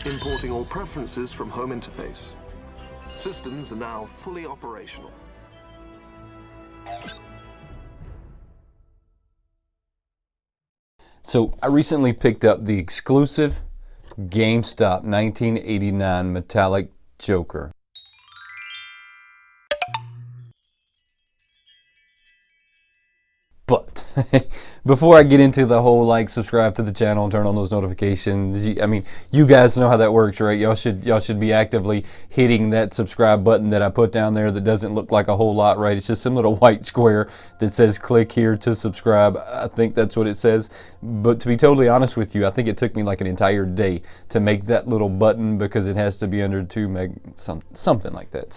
Importing all preferences from home interface. Systems are now fully operational. So I recently picked up the exclusive GameStop 1989 metallic Joker. But before I get into the whole subscribe to the channel and turn on those notifications, I mean, you guys know how that works, right? Y'all should be actively hitting that subscribe button that I put down there that doesn't look like a whole lot, right? It's just some little white square that says click here to subscribe. I think that's what it says. But to be totally honest with you, I think it took me like an entire day to make that little button because it has to be under 2 meg, something like that.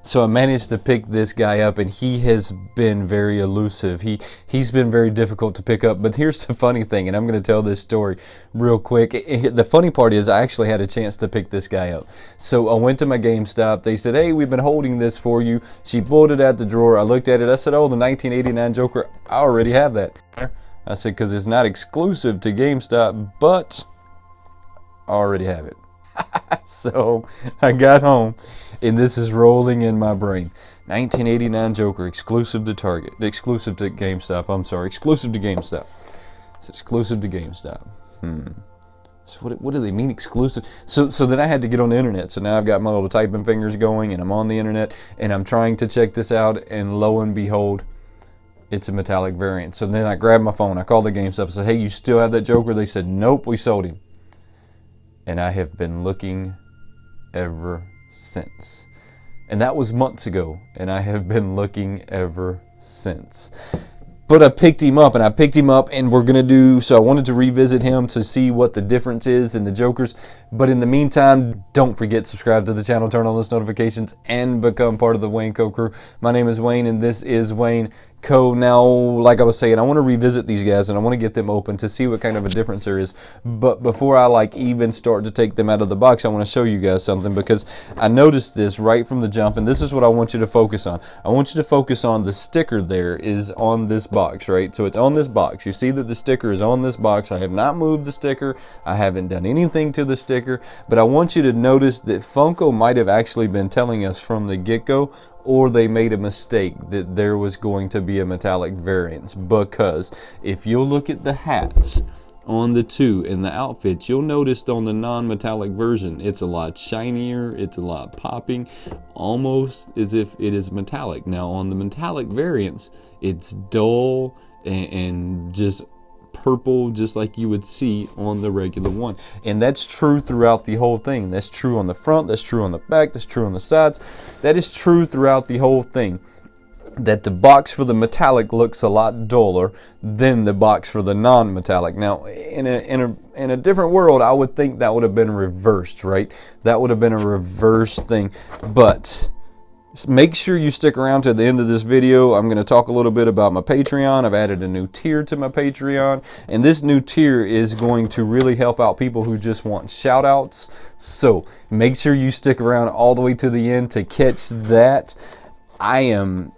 So I managed to pick this guy up, and he has been very elusive. He's been very difficult to pick up. But here's the funny thing, and I'm going to tell this story real quick. The funny part is I actually had a chance to pick this guy up. So I went to my GameStop. They said, hey, we've been holding this for you. She pulled it out the drawer. I looked at it. I said, oh, the 1989 Joker, I already have that. I said, because it's not exclusive to GameStop, but I already have it. So I got home, and this is rolling in my brain. 1989 Joker, exclusive to Target, exclusive to GameStop. I'm sorry, exclusive to GameStop. It's exclusive to GameStop. So what do they mean exclusive? So then I had to get on the internet. So now I've got my little typing fingers going, and I'm on the internet, and I'm trying to check this out, and lo and behold, it's a metallic variant. So then I grabbed my phone, I called the GameStop, and said, hey, you still have that Joker? They said, nope, we sold him. And I have been looking ever since. And that was months ago, and I have been looking ever since. But I picked him up, and we're gonna do, so I wanted to revisit him to see what the difference is in the Jokers. But in the meantime, don't forget, subscribe to the channel, turn on those notifications, and become part of the Wayneko crew. My name is Wayne, and this is Wayneko. Now, like I was saying, I want to revisit these guys, and I want to get them open to see what kind of a difference there is. But before I even start to take them out of the box, I want to show you guys something, because I noticed this right from the jump, and this is what I want you to focus on. I want you to focus on the sticker there is on this box, right? So it's on this box. You see that the sticker is on this box. I have not moved the sticker. I haven't done anything to the sticker, but I want you to notice that Funko might have actually been telling us from the get-go, or they made a mistake that there was going to be a metallic variance, because if you'll look at the hats on the two and the outfits, you'll notice on the non-metallic version, it's a lot shinier, it's a lot popping, almost as if it is metallic. Now on the metallic variants, it's dull and just purple, just like you would see on the regular one. And that's true throughout the whole thing. That's true on the front, that's true on the back, that's true on the sides. That is true throughout the whole thing. That the box for the metallic looks a lot duller than the box for the non-metallic. Now, in a different world, I would think that would have been reversed, right? That would have been a reverse thing. But make sure you stick around to the end of this video. I'm going to talk a little bit about my Patreon. I've added a new tier to my Patreon, and this new tier is going to really help out people who just want shout outs. So make sure you stick around all the way to the end to catch that. I am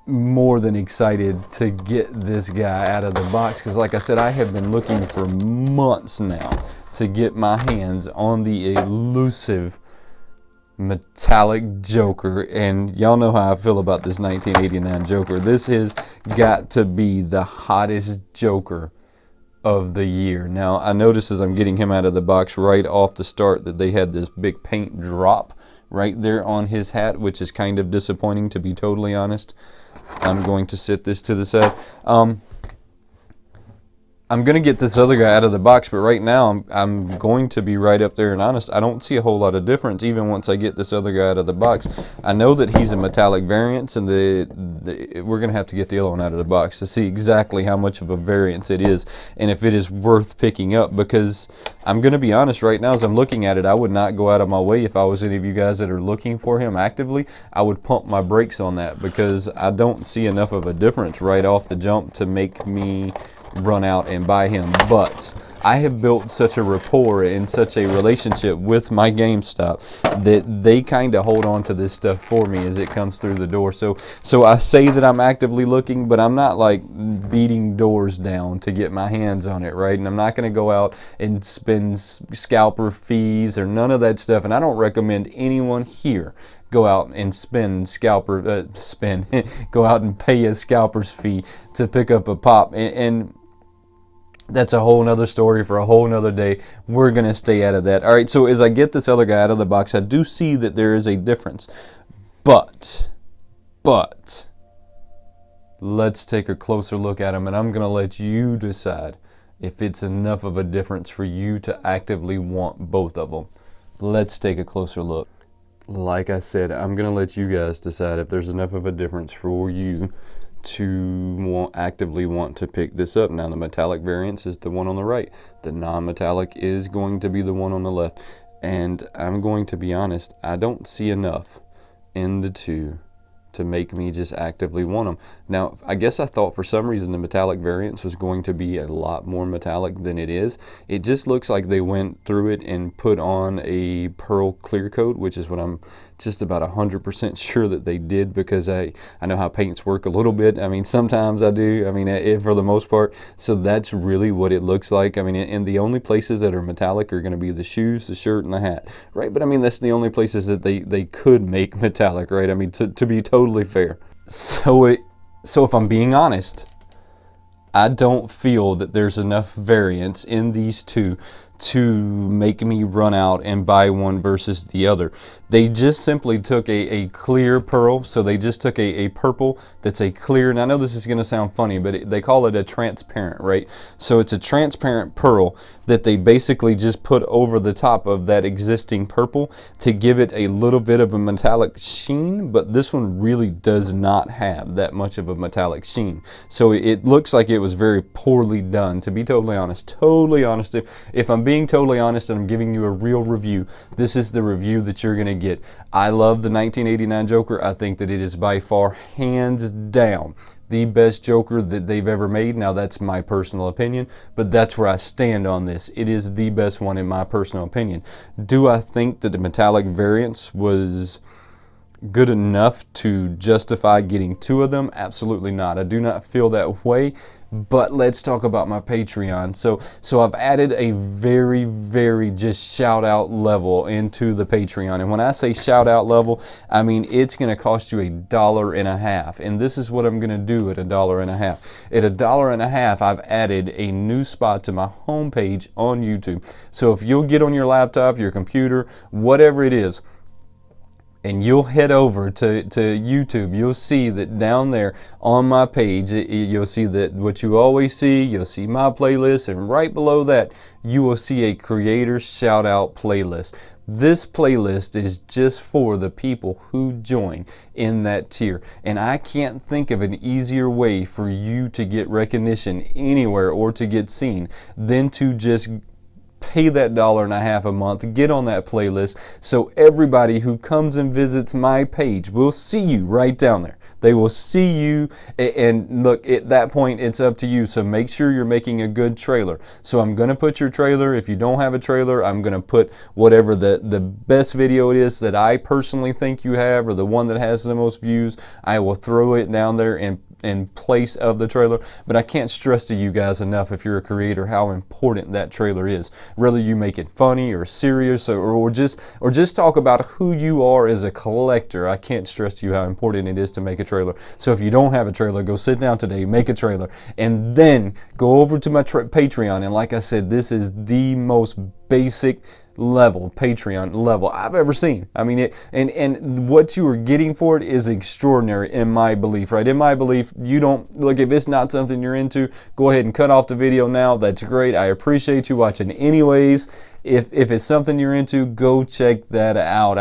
more than excited to get this guy out of the box, because like I said, I have been looking for months now to get my hands on the elusive metallic Joker. And y'all know how I feel about this 1989 Joker. This has got to be the hottest Joker of the year. Now I notice as I'm getting him out of the box right off the start that they had this big paint drop right there on his hat, which is kind of disappointing, to be totally honest. I'm going to sit this to the side. I'm going to get this other guy out of the box, but right now I'm going to be right up there and honest. I don't see a whole lot of difference even once I get this other guy out of the box. I know that he's a metallic variant, and we're going to have to get the other one out of the box to see exactly how much of a variance it is and if it is worth picking up, because I'm going to be honest right now as I'm looking at it, I would not go out of my way if I was any of you guys that are looking for him actively. I would pump my brakes on that, because I don't see enough of a difference right off the jump to make me run out and buy him. But I have built such a rapport and such a relationship with my GameStop that they kind of hold on to this stuff for me as it comes through the door. So I say that I'm actively looking, but I'm not like beating doors down to get my hands on it, right? And I'm not going to go out and spend scalper fees or none of that stuff. And I don't recommend anyone here go out and go out and pay a scalper's fee to pick up a pop. And that's a whole nother story for a whole nother day. We're going to stay out of that. All right, so as I get this other guy out of the box, I do see that there is a difference. But, let's take a closer look at him, and I'm going to let you decide if it's enough of a difference for you to actively want both of them. Let's take a closer look. Like I said, I'm going to let you guys decide if there's enough of a difference for you to actively want to pick this up. Now, the metallic variance is the one on the right. The non-metallic is going to be the one on the left. And I'm going to be honest, I don't see enough in the two to make me just actively want them. Now, I guess I thought for some reason the metallic variance was going to be a lot more metallic than it is. It just looks like they went through it and put on a pearl clear coat, which is what I'm just about 100% sure that they did, because I know how paints work a little bit. I mean, sometimes I do. I mean, for the most part. So that's really what it looks like. I mean, and the only places that are metallic are going to be the shoes, the shirt, and the hat, right? But I mean, that's the only places that they could make metallic, right? I mean, to be totally fair. So if I'm being honest, I don't feel that there's enough variance in these two to make me run out and buy one versus the other. They just simply took a clear pearl, so they just took a purple that's a clear, and I know this is going to sound funny, but they call it a transparent, right? So it's a transparent pearl that they basically just put over the top of that existing purple to give it a little bit of a metallic sheen, but this one really does not have that much of a metallic sheen. So it looks like it was very poorly done, to be totally honest. If I'm being totally honest and I'm giving you a real review, this is the review that you're going to get. I love the 1989 Joker. I think that it is by far, hands down, the best Joker that they've ever made. Now, that's my personal opinion, but that's where I stand on this. It is the best one in my personal opinion. Do I think that the metallic variance was good enough to justify getting two of them? Absolutely not. I do not feel that way. But let's talk about my Patreon. So I've added a very, very just shout out level into the Patreon. And when I say shout out level, I mean it's going to cost you $1.50. And this is what I'm going to do at $1.50. At $1.50, I've added a new spot to my homepage on YouTube. So if you'll get on your laptop, your computer, whatever it is, and you'll head over to YouTube, you'll see that down there on my page, you'll see that what you always see, you'll see my playlist, and right below that, you will see a creator shout out playlist. This playlist is just for the people who join in that tier. And I can't think of an easier way for you to get recognition anywhere or to get seen than to just pay that $1.50 a month, get on that playlist, so everybody who comes and visits my page will see you right down there. They will see you, and look, at that point, it's up to you. So make sure you're making a good trailer. So I'm going to put your trailer. If you don't have a trailer, I'm going to put whatever the best video it is that I personally think you have, or the one that has the most views. I will throw it down there in place of the trailer. But I can't stress to you guys enough, if you're a creator, how important that trailer is. Whether you make it funny or serious, or just talk about who you are as a collector, I can't stress to you how important it is to make a trailer. So if you don't have a trailer, go sit down today, make a trailer, and then go over to my Patreon. And like I said, this is the most basic level, Patreon level I've ever seen. I mean, and what you are getting for it is extraordinary in my belief, right? In my belief, you don't, look, if it's not something you're into, go ahead and cut off the video now. That's great. I appreciate you watching anyways. If it's something you're into, go check that out.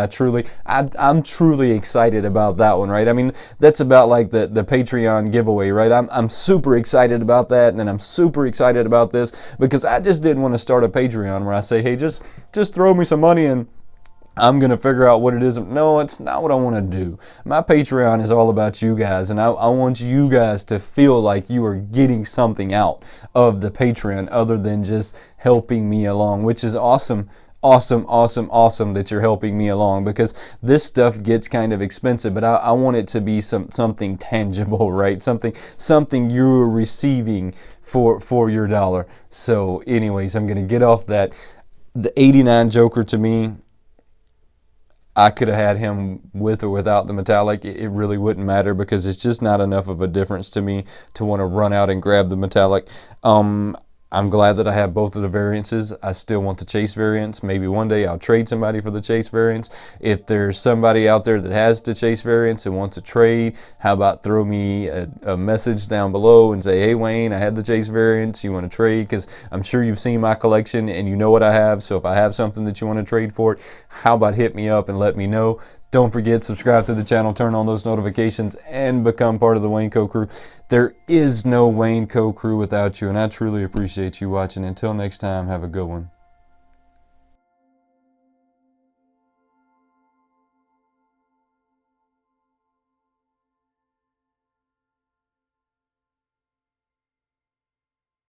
I'm truly excited about that one, right? I mean, that's about like the Patreon giveaway, right? I'm super excited about that, and then I'm super excited about this, because I just didn't want to start a Patreon where I say, hey, just throw me some money and I'm going to figure out what it is. No, it's not what I want to do. My Patreon is all about you guys, and I want you guys to feel like you are getting something out of the Patreon other than just helping me along, which is awesome. Awesome that you're helping me along, because this stuff gets kind of expensive, but I want it to be something tangible, right? Something you're receiving for your dollar. So anyways, I'm going to get off that. The 89 Joker, to me, I could have had him with or without the metallic. It really wouldn't matter, because it's just not enough of a difference to me to want to run out and grab the metallic. I'm glad that I have both of the variances. I still want the chase variants. Maybe one day I'll trade somebody for the chase variants. If there's somebody out there that has the chase variants and wants to trade, how about throw me a message down below and say, hey Wayne, I had the chase variants, you want to trade? Because I'm sure you've seen my collection and you know what I have. So if I have something that you want to trade for it, how about hit me up and let me know. Don't forget, subscribe to the channel, turn on those notifications, and become part of the Wayneko crew. There is no Wayneko crew without you, and I truly appreciate you watching. Until next time, have a good one.